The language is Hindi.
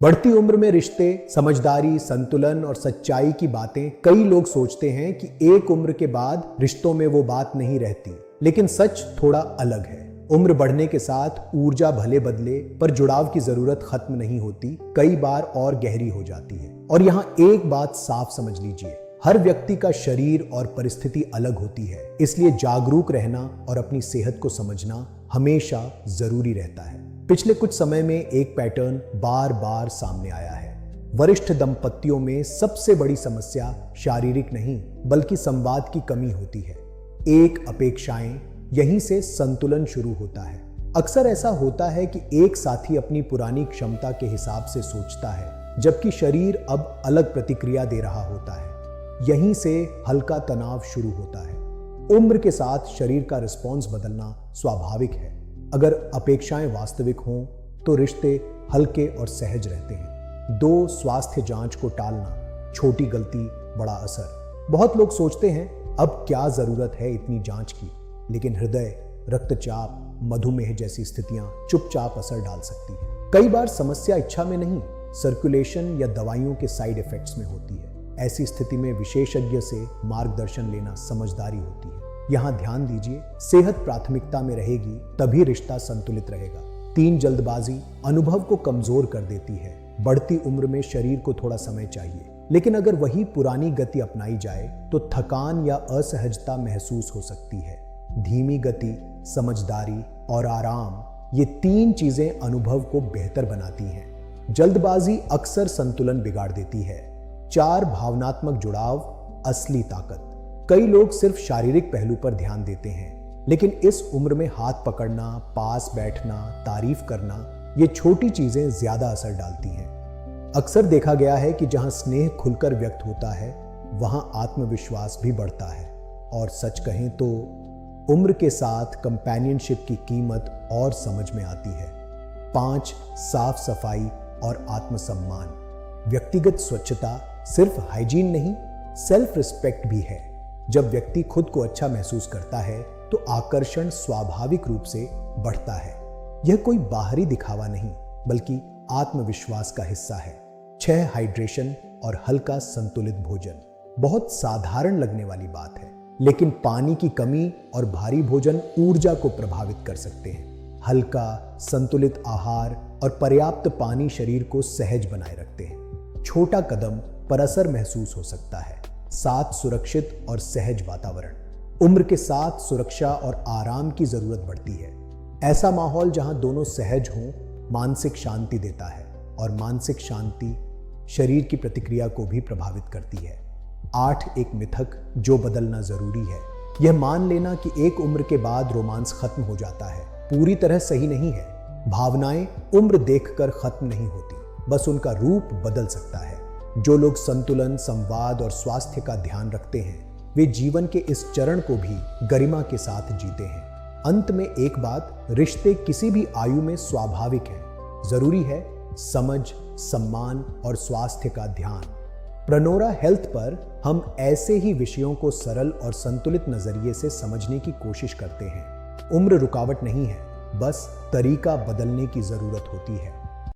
बढ़ती उम्र में रिश्ते, समझदारी, संतुलन और सच्चाई की बातें कई लोग सोचते हैं कि एक उम्र के बाद रिश्तों में वो बात नहीं रहती, लेकिन सच थोड़ा अलग है। उम्र बढ़ने के साथ ऊर्जा भले बदले पर जुड़ाव की जरूरत खत्म नहीं होती, कई बार और गहरी हो जाती है। और यहाँ एक बात साफ समझ लीजिए, हर व्यक्ति का शरीर और परिस्थिति अलग होती है, इसलिए जागरूक रहना और अपनी सेहत को समझना हमेशा जरूरी रहता है। पिछले कुछ समय में एक पैटर्न बार बार सामने आया है। वरिष्ठ दंपतियों में सबसे बड़ी समस्या शारीरिक नहीं बल्कि संवाद की कमी होती है। एक अपेक्षाएं, यहीं से संतुलन शुरू होता है। अक्सर ऐसा होता है कि एक साथी अपनी पुरानी क्षमता के हिसाब से सोचता है, जबकि शरीर अब अलग प्रतिक्रिया दे रहा होता है। यहीं से हल्का तनाव शुरू होता है। उम्र के साथ शरीर का रिस्पॉन्स बदलना स्वाभाविक है। अगर अपेक्षाएं वास्तविक हों तो रिश्ते हल्के और सहज रहते हैं। 2 स्वास्थ्य जांच को टालना, छोटी गलती बड़ा असर। बहुत लोग सोचते हैं अब क्या जरूरत है इतनी जांच की, लेकिन हृदय, रक्तचाप, मधुमेह जैसी स्थितियां चुपचाप असर डाल सकती है। कई बार समस्या इच्छा में नहीं, सर्कुलेशन या दवाइयों के साइड इफेक्ट्स में होती है। ऐसी स्थिति में विशेषज्ञ से मार्गदर्शन लेना समझदारी होती है। यहाँ ध्यान दीजिए, सेहत प्राथमिकता में रहेगी तभी रिश्ता संतुलित रहेगा। 3 जल्दबाजी अनुभव को कमजोर कर देती है। बढ़ती उम्र में शरीर को थोड़ा समय चाहिए, लेकिन अगर वही पुरानी गति अपनाई जाए तो थकान या असहजता महसूस हो सकती है। धीमी गति, समझदारी और आराम, ये 3 चीजें अनुभव को बेहतर बनाती हैं। जल्दबाजी अक्सर संतुलन बिगाड़ देती है। 4 भावनात्मक जुड़ाव, असली ताकत। कई लोग सिर्फ शारीरिक पहलू पर ध्यान देते हैं, लेकिन इस उम्र में हाथ पकड़ना, पास बैठना, तारीफ करना, ये छोटी चीजें ज्यादा असर डालती हैं। अक्सर देखा गया है कि जहां स्नेह खुलकर व्यक्त होता है, वहां आत्मविश्वास भी बढ़ता है। और सच कहें तो उम्र के साथ कंपेनियनशिप की कीमत और समझ में आती है। 5 साफ सफाई और आत्मसम्मान। व्यक्तिगत स्वच्छता सिर्फ हाइजीन नहीं, सेल्फ रिस्पेक्ट भी है। जब व्यक्ति खुद को अच्छा महसूस करता है तो आकर्षण स्वाभाविक रूप से बढ़ता है। यह कोई बाहरी दिखावा नहीं बल्कि आत्मविश्वास का हिस्सा है। 6 हाइड्रेशन और हल्का संतुलित भोजन। बहुत साधारण लगने वाली बात है, लेकिन पानी की कमी और भारी भोजन ऊर्जा को प्रभावित कर सकते हैं। हल्का संतुलित आहार और पर्याप्त पानी शरीर को सहज बनाए रखते हैं। छोटा कदम पर असर महसूस हो सकता है। 7 सुरक्षित और सहज वातावरण। उम्र के साथ सुरक्षा और आराम की जरूरत बढ़ती है। ऐसा माहौल जहां दोनों सहज हों, मानसिक शांति देता है, और मानसिक शांति शरीर की प्रतिक्रिया को भी प्रभावित करती है। 8 एक मिथक जो बदलना जरूरी है। यह मान लेना कि एक उम्र के बाद रोमांस खत्म हो जाता है, पूरी तरह सही नहीं है। भावनाएं उम्र देखकर खत्म नहीं होती, बस उनका रूप बदल सकता है। जो लोग संतुलन, संवाद और स्वास्थ्य का ध्यान रखते हैं, वे जीवन के इस चरण को भी गरिमा के साथ जीते हैं। अंत में एक बात, रिश्ते किसी भी आयु में स्वाभाविक हैं। जरूरी है समझ, सम्मान और स्वास्थ्य का ध्यान। प्रणोरा हेल्थ पर हम ऐसे ही विषयों को सरल और संतुलित नजरिए से समझने की कोशिश करते हैं। उम्र रुकावट नहीं है, बस तरीका बदलने की जरूरत होती है।